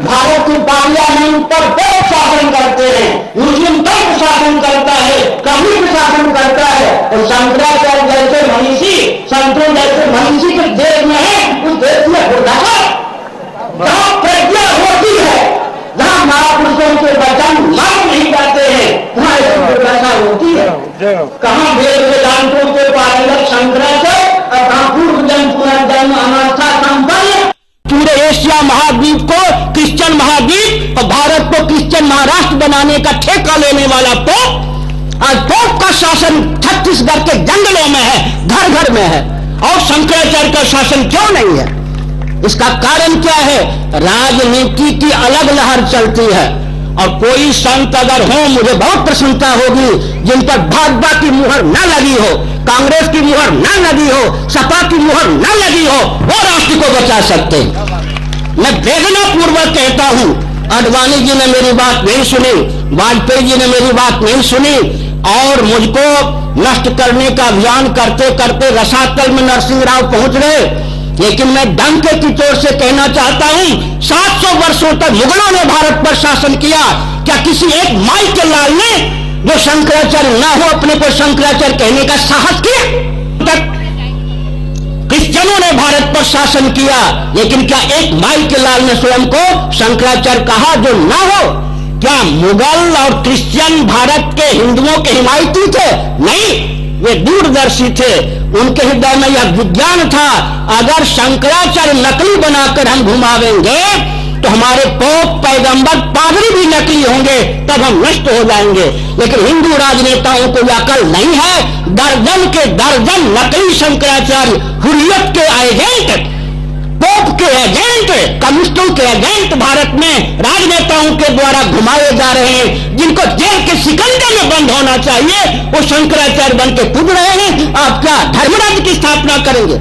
भारत की पार्लियामेंट पर पोप शासन करते हैं, मुस्लिम तंत्र शासन करता है, कम्युनिस्ट शासन करता है, और शंकराचार्य जैसे मनीषी, संतों जैसे मनीषी के देश में है, उस देश में दुर्दशा। जहां प्रज्ञा होती है, जहां महापुरुषों के वचन मान नहीं जाते हैं, वहां ऐसी दुर्दशा होती है। कहां वेद वेदांतों के पारंगत शंकराचार्य और कहां पूर्व जन्म पुनर्जन्म अनास्था संपन्न। पूरे एशिया महाद्वीप को क्रिश्चियन महाद्वीप और भारत को क्रिश्चियन महाराष्ट्र बनाने का ठेका लेने वाला पोप, आज पोप का शासन छत्तीसगढ़ के जंगलों में है, घर घर में है, और शंकराचार्य का शासन क्यों नहीं है? इसका कारण क्या है? राजनीति की अलग लहर चलती है, और कोई संत अगर हो, मुझे बहुत प्रसन्नता होगी जिन पर भाजपा की मुहर न लगी हो, कांग्रेस की मुहर न लगी हो, सपा की मुहर न लगी हो, वो राष्ट्र को बचा सकते हैं। मैं वेदना पूर्वक कहता हूं, आडवाणी जी ने मेरी बात नहीं सुनी, वाजपेयी जी ने मेरी बात नहीं सुनी, और मुझको नष्ट करने का अभियान करते करते रसातल में नरसिंह राव पहुंच गए। लेकिन मैं डंके की चोट से कहना चाहता हूं, 700 वर्षों तक मुगलों ने भारत पर शासन किया। क्या किसी एक माई के लाल ने, जो शंकराचार्य ना हो, अपने को शंकराचार्य कहने का साहस किया? तक क्रिश्चियनों ने भारत पर शासन किया, लेकिन क्या एक माई के लाल ने स्वयं को शंकराचार्य कहा जो ना हो? क्या मुगल और क्रिश्चियन भारत के हिंदुओं के हिमायती थे? नहीं, वे दूरदर्शी थे। उनके हृदय में यह विज्ञान था, अगर शंकराचार्य नकली बनाकर हम घुमावेंगे तो हमारे पोप, पैगंबर, पादरी भी नकली होंगे, तब हम नष्ट हो जाएंगे। लेकिन हिंदू राजनेताओं को यह अकल नहीं है। दर्जन के दर्जन नकली शंकराचार्य, हुर्रियत के एजेंट, पोप के एजेंट, कम्युनिस्टों के एजेंट भारत में राजनेताओं के द्वारा घुमाए जा रहे हैं। जिनको जेल के शिकंजे में बंद होना चाहिए, वो शंकराचार्य बन के कूद रहे हैं। आप क्या धर्मराज्य की स्थापना करेंगे?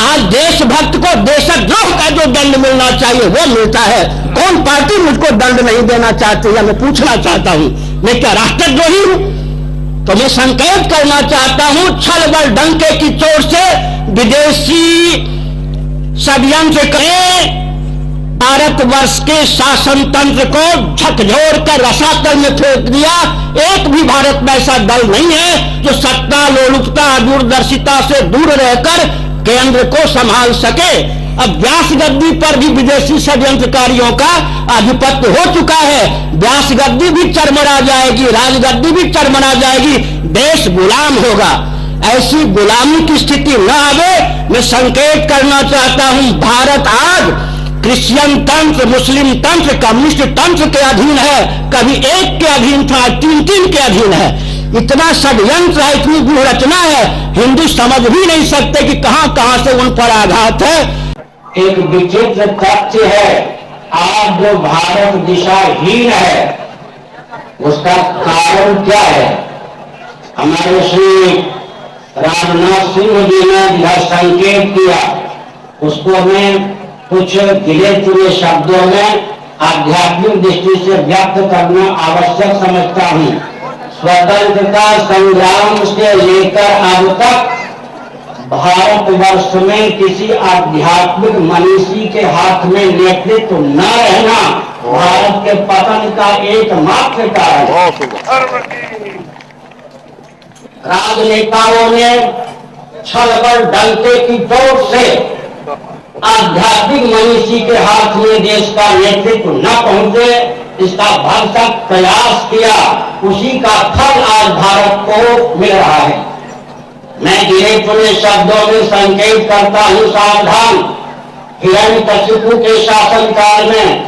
आज देशभक्त को देशद्रोह का जो दंड मिलना चाहिए वो मिलता है। कौन पार्टी मुझको दंड नहीं देना चाहती है? मैं पूछना चाहता हूं, मैं क्या राष्ट्रद्रोही हूं? तो मैं संकेत करना चाहता हूं, छल बल डंके की चोट से विदेशी षड्यंत्र करें, भारतवर्ष के शासन तंत्र को झकझोर कर रसातल में फेंक दिया। एक भी भारत में ऐसा दल नहीं है जो सत्ता, लोलुपता, दूरदर्शिता से दूर रहकर केंद्र को संभाल सके। अब व्यास गद्दी पर भी विदेशी षड्यंत्रकारियों का आधिपत्य हो चुका है। व्यास गद्दी भी चरमरा जाएगी, राजगद्दी भी चरमरा जाएगी, देश गुलाम होगा। ऐसी गुलामी की स्थिति न आवे, मैं संकेत करना चाहता हूं। भारत आज क्रिश्चियन तंत्र, मुस्लिम तंत्र, कम्युनिस्ट तंत्र के अधीन है। कभी एक के अधीन था, 3-3 के अधीन है। इतना षड्यंत्र है, इतनी व्यूहरचना है, हिंदू समझ भी नहीं सकते कि कहां कहां से उन पर आघात है। एक विचित्र तथ्य है, आज जो भारत दिशाहीन है उसका कारण क्या है? हमारे श्री राजनाथ सिंह जी ने यह संकेत किया, उसको मैं कुछ गिने चुने शब्दों में आध्यात्मिक दृष्टि से व्यक्त करना आवश्यक समझता हूं। स्वतंत्रता संग्राम से लेकर अब तक भारतवर्ष में किसी आध्यात्मिक मनीषी के हाथ में नेतृत्व न रहना भारत के पतन का एकमात्र कारण। राजनेताओं ने छल बल डंके की चोट से आध्यात्मिक मनीषी के हाथ में देश का नेतृत्व न पहुंचे, इसका भरसक प्रयास किया, उसी का फल आज भारत को मिल रहा है। मैं गिने चुने शब्दों में संकेत करता हूं, सावधान। हिरण्यकशिपु के शासनकाल में,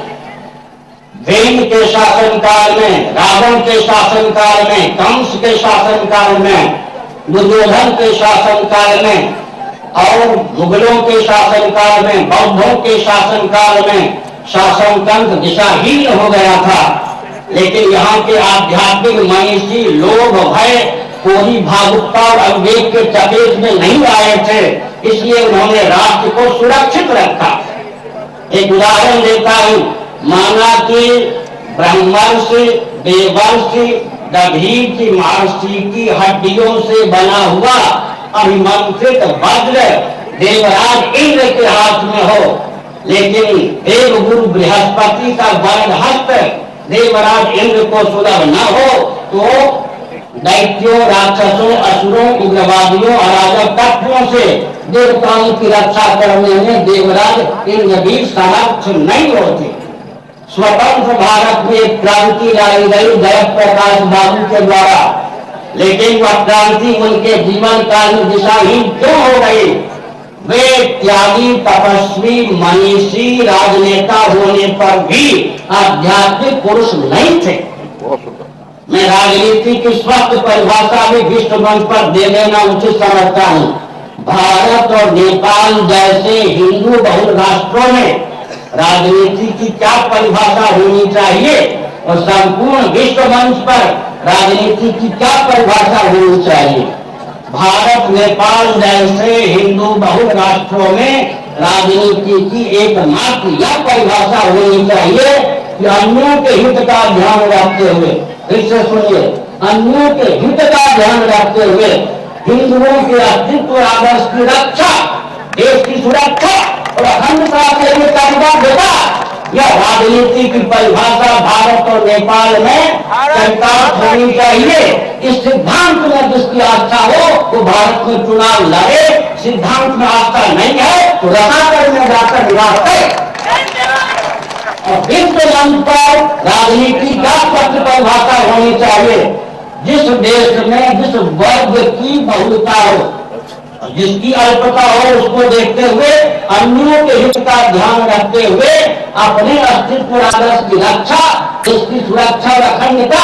वेद के शासनकाल में, रावण के शासनकाल में, कंस के शासनकाल में, दुर्योधन के शासनकाल में और मुगलों के शासनकाल में, बौद्धों के शासनकाल में शासन तंत्र दिशाहीन हो गया था। लेकिन यहाँ के आध्यात्मिक मनीषी लोभ, भय, कोई भावुकता और अविवेक के चपेट में नहीं आए थे, इसलिए उन्होंने राष्ट्र को सुरक्षित रखा। एक उदाहरण देता हूं, माना कि ब्रह्मर्षि, देवर्षि, दधीचि, महर्षि की हड्डियों से बना हुआ अभिमंत्रित वज्र देवराज इंद्र के हाथ में हो, लेकिन देवगुरु बृहस्पति का वरद हस्त देवराज इंद्र को सुलभ न हो तो दैत्यों, राक्षसों, असुरों, उग्रवादियों, अराजक तत्वों से देवताओं की रक्षा करने में देवराज इंद्र भी समर्थ नहीं होते। स्वतंत्र भारत में क्रांति लाई गई जगत प्रकाश बाबू के द्वारा, लेकिन वह क्रांति उनके जीवन काल में दिशाहीन क्यों हो गई? वे त्यागी, तपस्वी, मनीषी, राजनेता होने पर भी आध्यात्मिक पुरुष नहीं थे। मैं राजनीति की स्पष्ट परिभाषा भी विश्व मंच पर दे देना उचित समझता हूँ। भारत और नेपाल जैसे हिंदू बहुल राष्ट्रों में राजनीति की क्या परिभाषा होनी चाहिए और संपूर्ण विश्व मंच पर राजनीति की क्या परिभाषा होनी चाहिए? भारत, नेपाल जैसे हिंदू बहुल राष्ट्रों में राजनीति की एकमात्र यह परिभाषा होनी चाहिए कि अन्यों के हित का ध्यान रखते हुए, इससे सुनिए, अन्यों के हित का ध्यान रखते हुए हिंदुओं के अस्तित्व आदर्श की रक्षा, देश की सुरक्षा और अखंडता के लिए प्रतिबद्धता, यह राजनीति की परिभाषा भारत और नेपाल में चरितार्थ होनी चाहिए। इस सिद्धांत में जिसकी आस्था हो वो भारत में चुनाव लड़े, सिद्धांत में आस्था नहीं है तो रसाकर में जाकर निवास करे। और विश्व मंच पर राजनीति का स्पष्ट परिभाषा होनी चाहिए। जिस देश में जिस वर्ग की बहुलता हो, जिसकी अल्पता हो, उसको देखते हुए अन्यों के हित का ध्यान रखते हुए अपने अस्तित्व आदर्श की रक्षा, इसकी सुरक्षा और अखंडता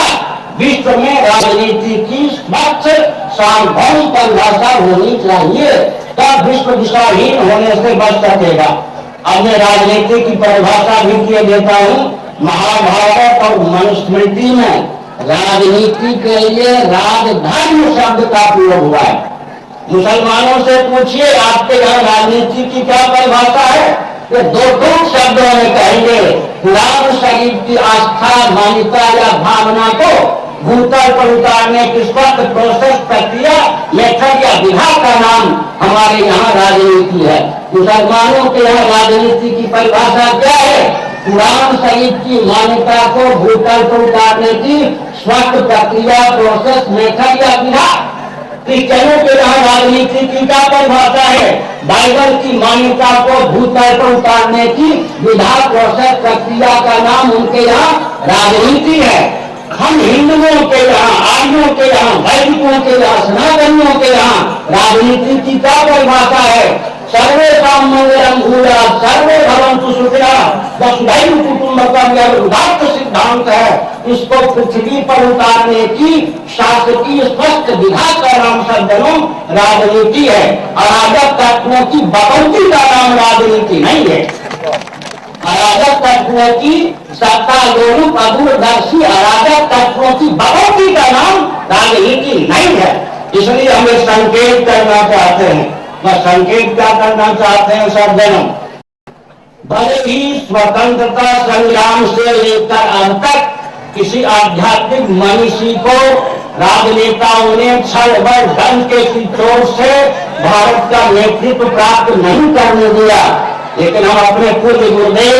विश्व में राजनीति की स्पष्ट सार्वभौम परिभाषा होनी चाहिए, तब विश्व दिशाहीन होने से बच सकेगा। अब मैं राजनीति की परिभाषा भी किए देता हूँ। महाभारत और मनुस्मृति में राजनीति के लिए राजधर्म शब्द का प्रयोग हुआ है। मुसलमानों से पूछिए आपके यहाँ राजनीति की क्या परिभाषा है, ये दो शब्दों में कहेंगे। कुरान शरीफ की आस्था, मान्यता या भावना को भूतल पर उतारने की स्पष्ट प्रोसेस, प्रक्रिया, मेथड या विधा का नाम हमारे यहाँ राजनीति है। मुसलमानों के यहाँ राजनीति की परिभाषा क्या है? कुरान शरीफ की मान्यता को भूतल पर उतारने की स्पष्ट प्रक्रिया, प्रोसेस, मेथड या विधा। क्रिश्चियनों के यहाँ राजनीति की क्या परिभाषा है? बाइबल की मान्यता को भूतल पर उतारने की विधा, प्रोसेस, प्रक्रिया का नाम उनके यहाँ राजनीति है। हम हिंदुओं के यहाँ, आर्यों के यहाँ, वैदिकों के यहाँ, सनातनियों के यहाँ राजनीति की क्या परिभाषा है? सर्वेषां मंगलम भूयात्, सर्वे भवन्तु सुखिनः, वसुधैव कुटुम्बकम्, यह उदात्त सिद्धांत है। इसको पृथ्वी पर उतारने की शासकीय स्पष्ट विधा का नाम सज्जनों राजनीति है। अराजक तत्वों की बकौती का नाम राजनीति नहीं है। अराजक तत्वों की सत्ता लोलुप अदूरदर्शी अराजक तत्वों की बकौती का नाम राजनीति नहीं है। इसलिए हम एक संकेत करना चाहते हैं। वह संकेत क्या करना चाहते हैं सज्जनों? भले ही स्वतंत्रता संग्राम से लेकर अब तक किसी आध्यात्मिक मनीषी को राजनेताओं ने छल बल ढंग के चोट से भारत का नेतृत्व प्राप्त नहीं करने दिया, लेकिन हम अपने पूज्य गुरुदेव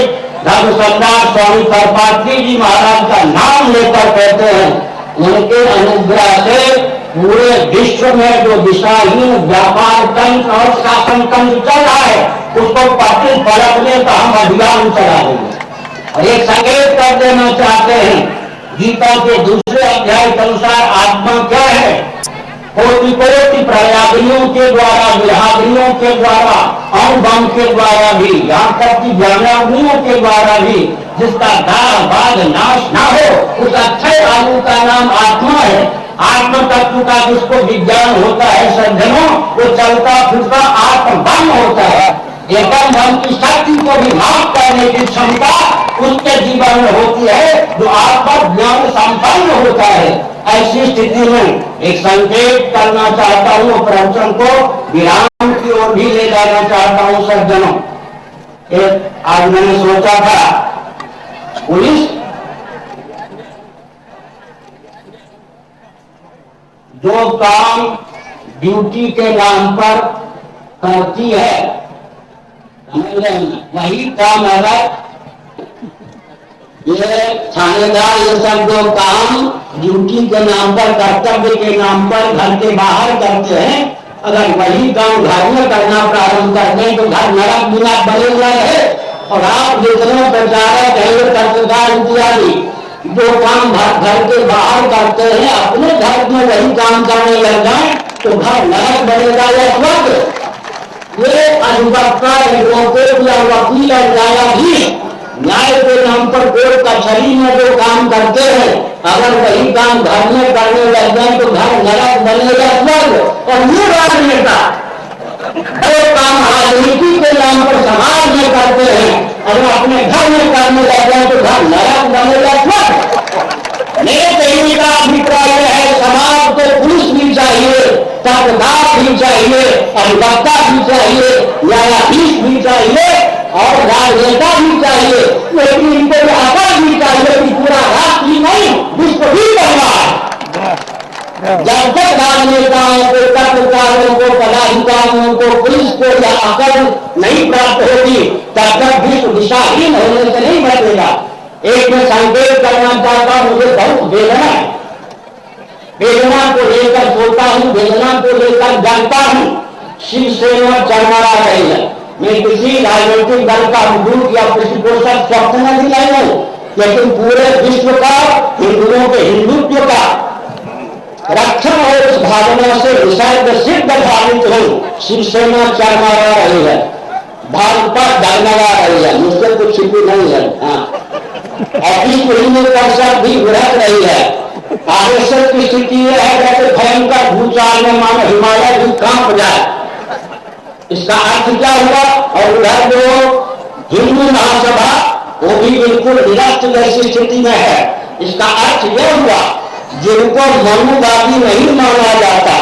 धर्म सम्राट स्वामी कर्पात्री जी महाराज का नाम लेकर कहते हैं, उनके अनुग्रह से पूरे विश्व में जो दिशाहीन व्यापार तंत्र और शासन तंत्र चल रहा है उसको पटल पलटने का हम अभियान चला देंगे। और एक संकेत कर देना चाहते हैं, गीता के दूसरे अध्याय के अनुसार आत्मा क्या है? कोटि कोटि प्रयागियों के द्वारा, विरागियों के द्वारा, अणुबम के द्वारा भी, यहाँ तक कि ज्ञानाग्नियों के द्वारा भी जिसका दाग बाग नाश ना हो, उस अक्षय आयु का नाम आत्मा है। आत्म तत्व का जिसको विज्ञान होता है सज्जनों, वो चलता फिरता आत्मबम होता है। एकम धर्म की शक्ति को भी माफ करने की क्षमता उसके जीवन में होती है जो आत्म ज्ञान संपन्न होता है। ऐसी स्थिति में एक संकेत करना चाहता हूँ, प्रवचन को विराम की ओर भी ले जाना चाहता हूँ सज्जनों। आज मैंने सोचा था पुलिस जो काम ड्यूटी के नाम पर करती है वही काम है। ये थानेदार ये सब जो काम ड्यूटी के नाम पर, कर्तव्य के नाम पर घर के बाहर करते हैं, अगर वही काम घर में करना प्रारंभ कर दें तो घर नरक बिना बने हुआ है। और आप जितने प्रचारक हैं, पत्रकार इत्यादि जो काम घर के बाहर करते हैं, अपने घर में वही काम करने लग जाए तो घर नरक बनेगा या स्वर्ग। ये अधिवक्ता एडवोकेट या वकील और न्यायाधीश न्याय के नाम पर कोर्ट कचहरी में जो काम करते हैं, अगर वही काम घर में करने लग जाए तो घर नरक बनेगा स्वर्ग। और ये राजनेता जो काम राजनीति के नाम पर समाज में करते हैं, अगर अपने घर में करने लग जाए तो घर नरक बनेगा स्वर्ग। मेरे कहने का अभिप्राय है, समाज को पुलिस भी चाहिए, पत्रकार भी चाहिए, अधिवक्ता भी चाहिए, न्यायाधीश भी चाहिए और राजनेता भी चाहिए, लेकिन इनको अकल भी चाहिए कि पूरा राष्ट्र ही नहीं विश्व भी बर्बाद। जब तक राजनेताओं को, पत्रकारों को, पदाधिकारियों को, पुलिस को यह अकल नहीं प्राप्त होगी, तब तक विश्व दिशाहीन होने से नहीं बचेगा। एक मैं संकेत करना चाहता हूं, मुझे बहुत वेदना है, वेदना को लेकर सोचता हूं, वेदना को लेकर जानता हूं। शिवसेना चरमरा रही है। मैं किसी राजनीतिक दल का विरोध या पृष्ठपोषक स्वप्न में भी नहीं हूं, लेकिन पूरे विश्व का हिंदुओं के हिंदुत्व का रक्षण और उस भावना से निसर्ग सिद्ध भावित हूं। शिवसेना चरमरा रही है, भाजपा डगमगा रही है, मुझसे कुछ छिपी नहीं है। और विश्व हिंदू परिषद भी उड़क रही है। आरएसएस की स्थिति यह है जैसे भयंकर भूचाल में मानो हिमालय भी कांप जाए। इसका अर्थ क्या हुआ? और उधर जो हिंदू महासभा वो भी बिल्कुल निरस्त जैसी स्थिति में है। इसका अर्थ यह हुआ, जिनको मनुवादी नहीं माना जाता,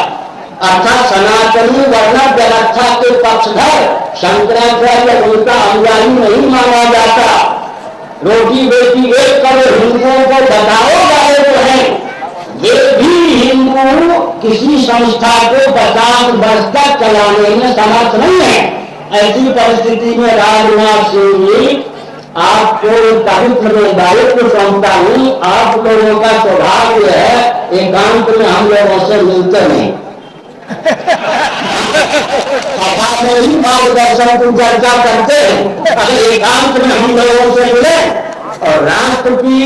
अर्थात सनातनी वर्ण व्यवस्था के पक्षधर शंकराचार्य उनका अनुयायी नहीं माना जाता, रोटी बेटी एक करो हिंदुओं को बताओ जाए तो है, वे भी हिंदू किसी संस्था को 50 वर्ष तक चलाने में समर्थ नहीं है। ऐसी परिस्थिति में राजनाथ सिंह जी, आपको पवित्र में दायित्व सौंपता हूं। आप लोगों का स्वभाव यह है, एकांत में हम लोगों से मिलते नहीं, में ही मार्गदर्शन की चर्चा करते हैं। अगर एकांत में हम लोगों से मिले और राष्ट्र की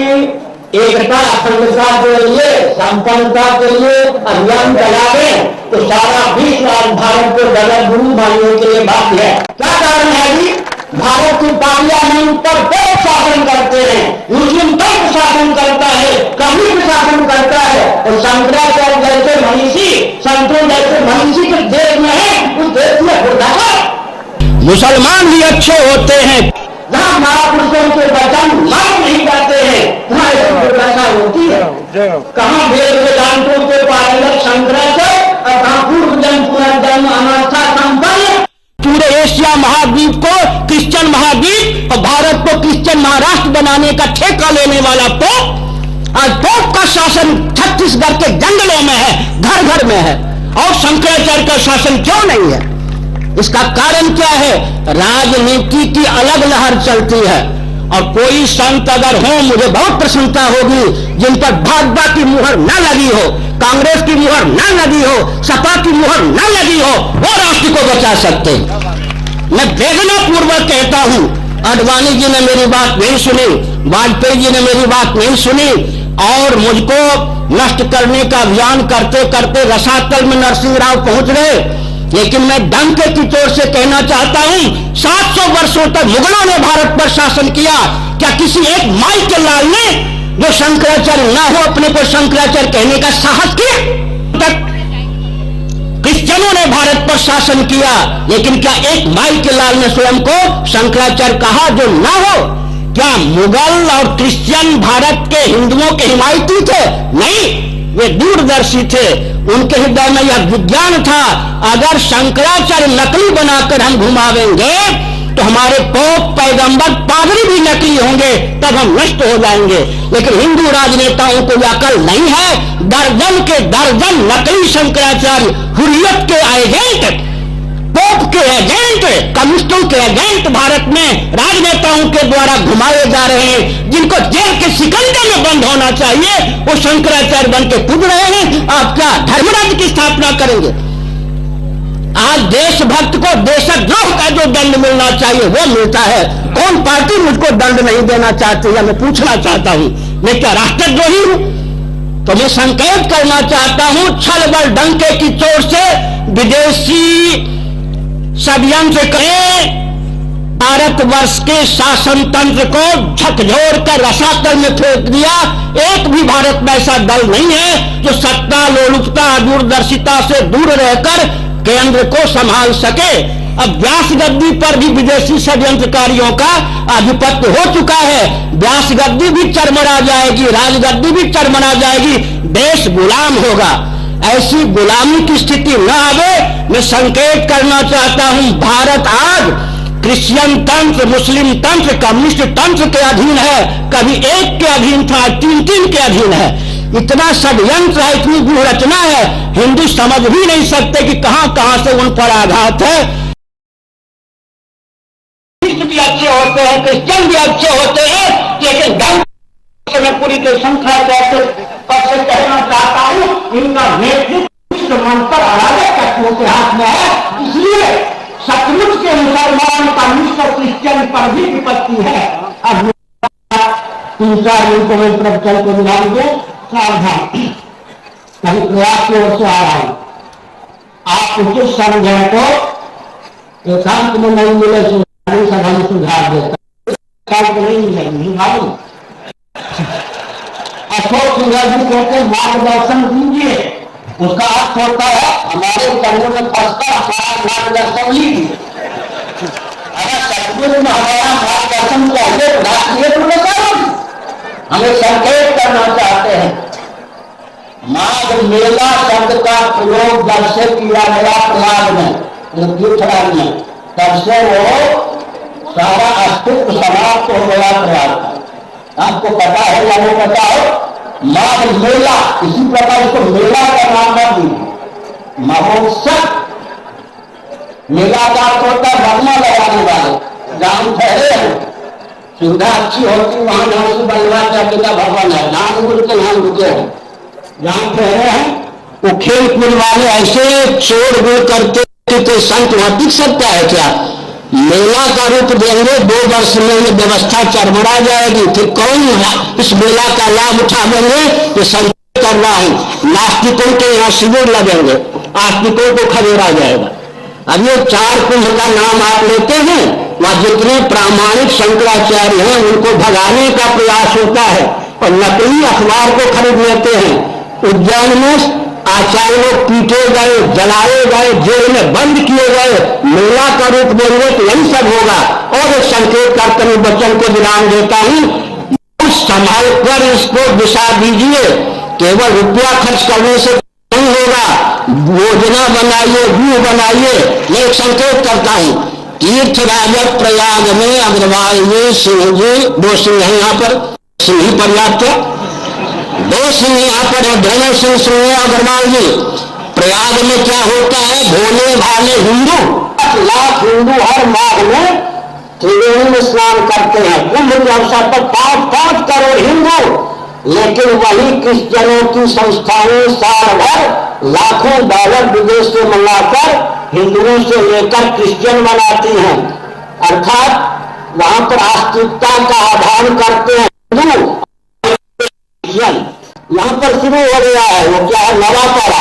एकता अखंडता के लिए, संपन्नता के लिए अभियान चलावे तो सारा विश्व आज भारत को गलत गुरु मानने के लिए बात है। क्या कारण है जी? भारत की पार्लियामेंट पर बहुत शासन करते हैं, मुस्लिम तक शासन करता है, कम्युनिस्ट शासन करता है, और शंकराचार्य जैसे मनीषी, संतों जैसे मनीषी के देश में है, उस देश में दुर्दशा। मुसलमान भी अच्छे होते हैं, जहाँ महापुरुषों के वचन मान नहीं जाते हैं, वहाँ ऐसी दुर्दशा होती है। कहाँ वेद वेदांतों के पारंगत शंकराचार्य और कहाँ पूर्व जन्म पुनर्जन्म अनास्था संपन्न। पूरे एशिया महाद्वीप को क्रिश्चियन महाद्वीप और भारत को क्रिश्चियन महाराष्ट्र बनाने का ठेका लेने वाला पोप, आज पोप का शासन छत्तीसगढ़ के जंगलों में है, घर घर में है, और शंकराचार्य का शासन क्यों नहीं है? इसका कारण क्या है? राजनीति की अलग लहर चलती है। और कोई संत अगर हो, मुझे बहुत प्रसन्नता होगी जिन पर भाजपा की मुहर न लगी हो, कांग्रेस की मुहर न लगी हो, सपा की मुहर न लगी हो, वो राष्ट्र को बचा सकते हैं। मैं वेदना पूर्वक कहता हूं, आडवाणी जी ने मेरी बात नहीं सुनी, वाजपेयी जी ने मेरी बात नहीं सुनी, और मुझको नष्ट करने का अभियान करते करते रसातल में नरसिंह राव पहुंच गए। लेकिन मैं डंके की चोट से कहना चाहता हूं, 700 वर्षों तक मुगलों ने भारत पर शासन किया। क्या किसी एक माई के लाल ने, जो शंकराचार्य ना हो, अपने को शंकराचार्य कहने का साहस किया? तक क्रिश्चियनों ने भारत पर शासन किया, लेकिन क्या एक माई के लाल ने स्वयं को शंकराचार्य कहा जो ना हो? क्या मुगल और क्रिश्चियन भारत के हिंदुओं के हिमायती थे? नहीं, वे दूरदर्शी थे। उनके हृदय में यह विज्ञान था, अगर शंकराचार्य नकली बनाकर हम घुमावेंगे तो हमारे पोप, पैगंबर, पादरी भी नकली होंगे, तब हम नष्ट हो जाएंगे। लेकिन हिंदू राजनेताओं को यह अकल नहीं है। दर्जन के दर्जन नकली शंकराचार्य, हुर्रियत के एजेंट, पोप के एजेंट, कम्युनिस्टों के एजेंट भारत में राजनेताओं के द्वारा घुमाए जा रहे हैं, जिनको जेल के शिकंजे में बंद होना चाहिए, वो शंकराचार्य बन के कूद रहे हैं। आप क्या धर्मराज्य की स्थापना करेंगे? आज देशभक्त को देशद्रोह का जो दंड मिलना चाहिए वो मिलता है। कौन पार्टी मुझको दंड नहीं देना चाहती है? मैं पूछना चाहता हूं, मैं क्या राष्ट्रद्रोही हूं? तो मैं संकेत करना चाहता हूं, छल बल डंके की चोट से विदेशी षड्यंत्र करें, भारतवर्ष के शासन तंत्र को झकझोर कर रसातल में फेंक दिया। एक भी भारत में ऐसा दल नहीं है जो सत्ता, लोलुपता, दूरदर्शिता से दूर रहकर केंद्र को संभाल सके। अब व्यास गद्दी पर भी विदेशी षड्यंत्रकारियों का आधिपत्य हो चुका है। व्यास गद्दी भी चरमरा जाएगी, राजगद्दी भी चरमरा जाएगी, देश गुलाम होगा। ऐसी गुलामी की स्थिति न आवे, मैं संकेत करना चाहता हूं। भारत आज क्रिश्चियन तंत्र, मुस्लिम तंत्र, कम्युनिस्ट तंत्र के अधीन है। कभी एक के अधीन था, तीन तीन के अधीन है। इतना षड्यंत्र है, इतनी गूढ़ रचना है, हिंदू समझ भी नहीं सकते कि कहां कहां से उन पर आघात है। भी अच्छे होते हैं, क्रिश्चियन भी अच्छे होते हैं, लेकिन धर्म में पूरी की संख्या से कहना चाहता हूं, इनका नेतृत्व मन पर अराजक तत्वों के हाथ में है। इसलिए सचमुच के मुसलमान, कम्युनिस्ट और क्रिश्चियन पर भी विपत्ति है। अब 3-4 मिनटों में प्रवचन को विराम दो, सावधान, कभी प्रयास की ओर से आ रहा हूं। आप उचित समझें तो एकांत में नहीं मिले सभा में सुधार देता नहीं मिलेगी। अशोक सिंह जी कहते मार्गदर्शन दीजिए, उसका अर्थ होता है हमारे चरणों में फंसकर हमारा मार्गदर्शन लीजिए। अगर सचमुच में हमारा मार्गदर्शन चाहिए तो राष्ट्रीय पुरस्कार हमें संकेत करना चाहते हैं। माघ मेला शब्द का प्रयोग जब से किया गया प्रयाग में, तीर्थराज में, तब से वो सारा अस्तित्व समाप्त हो गया प्रयाग का। आपको पता है या नहीं पता हो, माघ मेला, इसी प्रकार इसको मेला का नाम मत दीजिए, महोत्सव। मेला का अर्थ होता है वर्मा लगाने वाले, जहां ठहरे हैं, सुविधा अच्छी होती वहां नरसिंह बल्लाचार्य का भवन है, नाम गुरु के नाम रुके हैं, जहां ठहरे हैं वो खेल कूद वाले ऐसे चोर गुड़ करते कोई संत वहां टिक सकता है क्या? मेला का रूप देंगे, 2 वर्ष में ये व्यवस्था चरमरा जाएगी, फिर कौन इस मेला का लाभ उठाएंगे? ये संकेत कर रहा हूं। नास्तिकों के यहाँ शिविर लगेंगे, आस्तिकों को खदेड़ा जाएगा। अब ये 4 कुंभ का नाम आप लेते हैं, वहां जितने प्रामाणिक शंकराचार्य हैं उनको भगाने का प्रयास होता है और नकली अखबार को खरीद लेते हैं। उज्जैन में आचार्य लोग पीटे गए, जलाए गए, जेल में बंद किए गए। मेला का रूप देंगे तो यही सब होगा। और एक संकेत करते हुए बच्चन को विराम देता हूं, संभाल कर इसको दिशा दीजिए। केवल रुपया खर्च करने से नहीं होगा, योजना बनाइए, व्यू बनाइए। मैं एक संकेत करता हूं, तीर्थराज प्रयाग में अग्रवाल जी, सिंह जी, 2 सिंह है यहाँ पर, सिंह ही पर्याप्त है, 2 सिंह यहाँ पर है, दोनों सिंह सुनिए अग्रवाल जी। प्रयाग में क्या होता है, भोले भाले हिंदू, 8 लाख हिंदू हर माघ में त्रिवेणी में स्नान करते हैं। कुंभ के अवसर पर 5-5 करोड़ हिंदू, लेकिन वही क्रिश्चियनों की संस्थाएं साल भर लाखों डॉलर विदेश से मंगाकर हिंदुओं से लेकर क्रिश्चियन बनाती हैं। अर्थात वहां पर आस्तिकता का आधान करते हैं हिंदू। यहां पर शुरू हो गया है वो क्या है, नवाचार।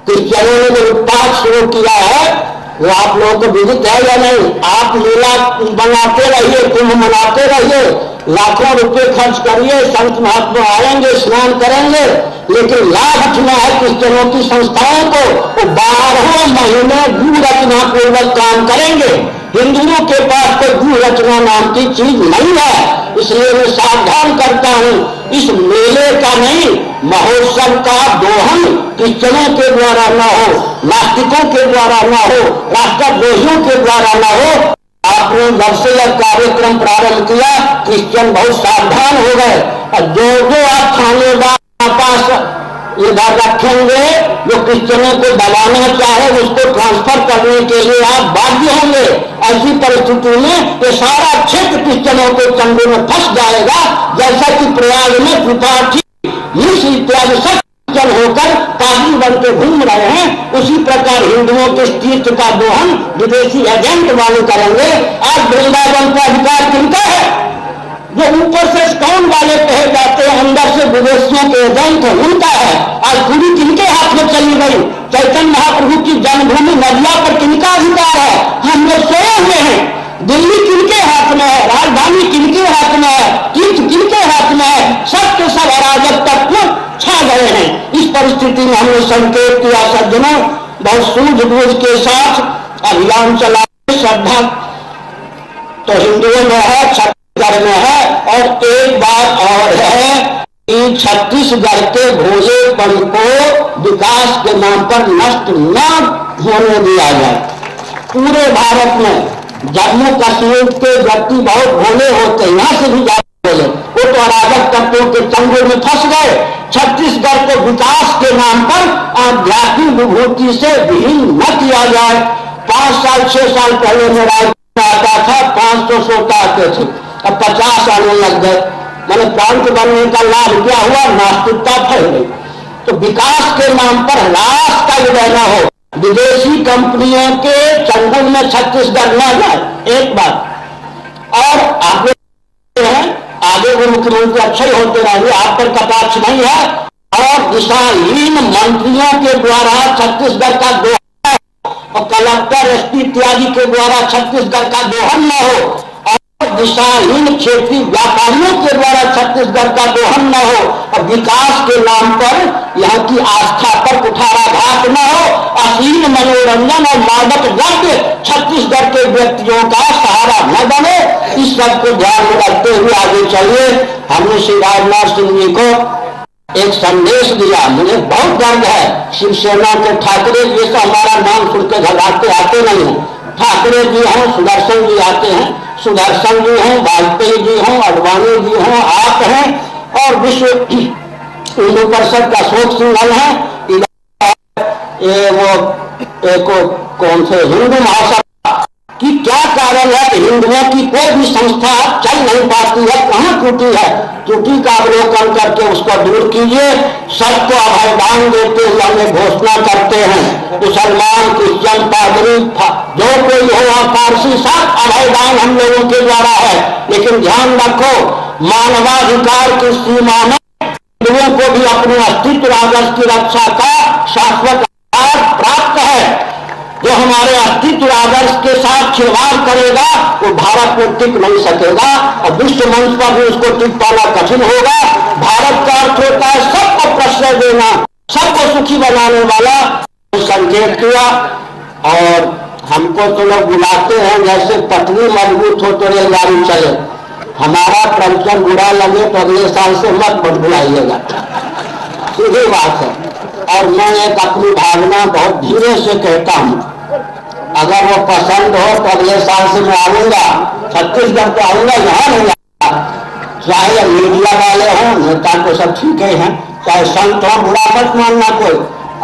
क्रिश्चियनों ने जो उत्पाद शुरू किया है वो आप लोगों को विदित है या नहीं? आप लीला बनाते रहिए, कुंभ मनाते रहिए, लाखों रुपए खर्च करिए, संत महात्मा आएंगे, स्नान करेंगे, लेकिन लाभ उठना है क्रिश्चियनों की संस्थाओं को। वो 12 महीने व्यू रचना पूर्वक काम करेंगे। हिंदुओं के पास कोई व्यू रचना नाम की चीज नहीं है। इसलिए मैं सावधान करता हूं, इस मेले का नहीं, महोत्सव का दोहन क्रिश्चियनों के द्वारा न हो, नास्तिकों के द्वारा न हो, राष्ट्रद्रोहियों के द्वारा न हो। आपने जब से यह कार्यक्रम प्रारंभ किया, क्रिश्चियन बहुत सावधान हो गए और जो आप थानेदार पास इधर रखेंगे, जो क्रिश्चियनों को दबाना चाहे उसको ट्रांसफर करने के लिए आप बाध्य होंगे। ऐसी परिस्थिति में ये सारा क्षेत्र क्रिश्चियनों के चंगुल में फंस जाएगा। जैसा कि प्रयाग में त्रिपाठी इत्यादि सब क्रिश्चियन होकर पादरी बन के घूम रहे हैं, उसी प्रकार हिंदुओं के तीर्थ का दोहन विदेशी एजेंट वाले करेंगे। आज वृंदावन का अधिकार किनका है? जो ऊपर से स्टोन वाले कहे जाते हैं, अंदर से विदेशियों के एजेंट है, उनका है। आज पूरी किनके हाथ में चली गई? चैतन्य महाप्रभु की जन्मभूमि नदिया पर किनका अधिकार है? हम लोग सोए हुए हैं। दिल्ली किनके हाथ में है? राजधानी किनके हाथ में है? तीर्थ किनके हाथ में है? सब के सब अराजक तत्व छा गए हैं। इस परिस्थिति में हमने संकेत किया सज्जनों, बहुत सूझबूझ के साथ अभियान चला। श्रद्धा तो हिंदुओं में है, छत्तीसगढ़ में है, और एक बात और है कि छत्तीसगढ़ के भोलेपन को विकास के नाम पर नष्ट न होने दिया जाए। पूरे भारत में जम्मू कश्मीर के व्यक्ति बहुत भोले होते हैं, यहाँ से भी ज्यादा भोले, वो तो अराजक तत्वों के चंगुल में फंस गए। छत्तीसगढ़ को विकास के नाम पर आध्यात्मिक विभूति से विहीन न किया जाए। 5 साल 6 साल पहले मेरा आता था, 500 श्रोता आते थे, अब 50 आने लग गए। मैंने प्रांत बनने का लाभ क्या हुआ? नास्तिकता फैल गई। तो विकास के नाम पर रास का उदय न हो, विदेशी कंपनियों के चंगुल में छत्तीसगढ़ न जाए, एक बात। और आगे आगे वो मुख्यमंत्री अच्छे होते रहेंगे, आप पर कटाक्ष नहीं है। और दिशाहीन मंत्रियों के द्वारा छत्तीसगढ़ का दोहन और कलेक्टर एसपी इत्यादि के द्वारा छत्तीसगढ़ का दोहन न हो, और दिशाहीन क्षेत्रीय व्यापारियों के द्वारा छत्तीसगढ़ का दोहन न हो, और विकास के नाम पर यहाँ की आस्था पर कुठाराघात न हो, अश्लील मनोरंजन और मादक द्रव्य छत्तीसगढ़ के व्यक्तियों का सहारा न बने। इस सब को ध्यान में रखते हुए आगे चलिए। हमने श्री राजनाथ सिंह जी को एक संदेश दिया। मुझे बहुत गर्व है, शिवसेना के ठाकरे जी से हमारा नाम सुन के घबराते आते नहीं है। ठाकरे जी हों, सुदर्शन जी आते हैं, सुदर्शन जी हों, वाजपेयी जी हों, अडवाणी जी हों, आप हैं, और विश्व हिंदू परिषद का अशोक सिंघल है, ये वो कौन से हिंदू महासभा कि क्या कारण है कि हिंदुओं की कोई भी संस्था चल नहीं पाती है? कहाँ त्रुटि है? त्रुटि का अवलोकन करके उसको दूर कीजिए। सबको अभयदान देते हुए हमें घोषणा करते हैं, मुसलमान, क्रिश्चियन, पादरी, जो कोई हो, पारसी, सब अभयदान हम लोगों के द्वारा है। लेकिन ध्यान रखो, मानवाधिकार की सीमा में हिंदुओं को भी अपने अस्तित्व आदर्श की रक्षा का शाश्वत अधिकार प्राप्त है। जो हमारे अस्तित्व आदर्श के साथ खिलवाड़ करेगा वो भारत में टिक नहीं सकेगा, और विश्व मंच पर भी उसको टिक पाना कठिन होगा। भारत का अर्थ होता है सबको प्रश्रय देना, सबको सुखी बनाने वाला। संकेत किया, और हमको तो लोग बुलाते हैं जैसे पटरी मजबूत हो तो रेलगाड़ी चले। हमारा प्रवचन बुरा लगे तो अगले साल से मत बुलाइएगा, सीधी बात है। और मैं एक अपनी भावना बहुत धीरे से कहता हूं, अगर वो पसंद हो तो अगले साल से मैं आऊंगा, छत्तीसगढ़ को आऊंगा, यहाँ नहीं आऊंगा। चाहे मीडिया वाले हों, नेता तो सब ठीक ही हैं, चाहे संत हो, बुरा मत मानना कोई।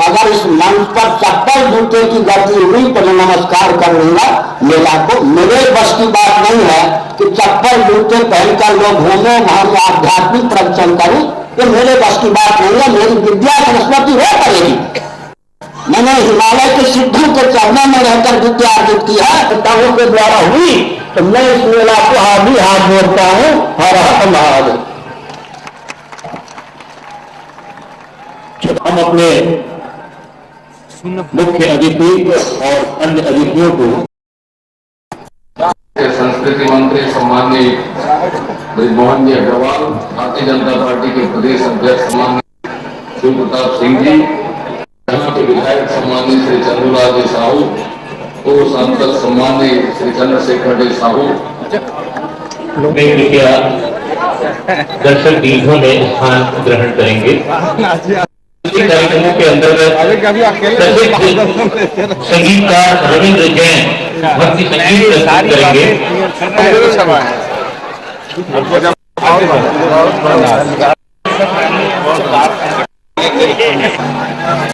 अगर इस मंच पर चप्पल जूते की गति हुई तो मैं नमस्कार कर लूंगा मेला को। मेरे बस की बात नहीं है कि चप्पल जूते पहनकर लोग घूमे, वहां में आध्यात्मिक प्रवचन करूं, ये मेरे बस की बात नहीं है। मेरी विद्या सरस्वती हो पड़ेगी। मैंने हिमालय के सिद्धों के चरणों में रहकर विद्या अर्जित किया, पिताओं के द्वारा हुई, तो मैं इस मेला को हाथ जोड़ता हूं। हर हर महादेव। हम अपने मुख्य अतिथि और अन्य अतिथियों को संस्कृति मंत्री सम्माननीय ब्रिजमोहन जी अग्रवाल, भारतीय जनता पार्टी के प्रदेश अध्यक्ष सम्माननीय शिव प्रताप सिंह जी, यहाँ के विधायक सम्माननीय श्री चंद्रलाल जी साहू, पूर्व सांसद सम्माननीय श्री चंद्रशेखर जी साहू, दर्शक दीर्घों में स्थान ग्रहण करेंगे। कार्यक्रमों के अंतर्गत संगीतकार रविंद्र जैन भक्ति संगीत प्रस्तुत करेंगे। करेंगे।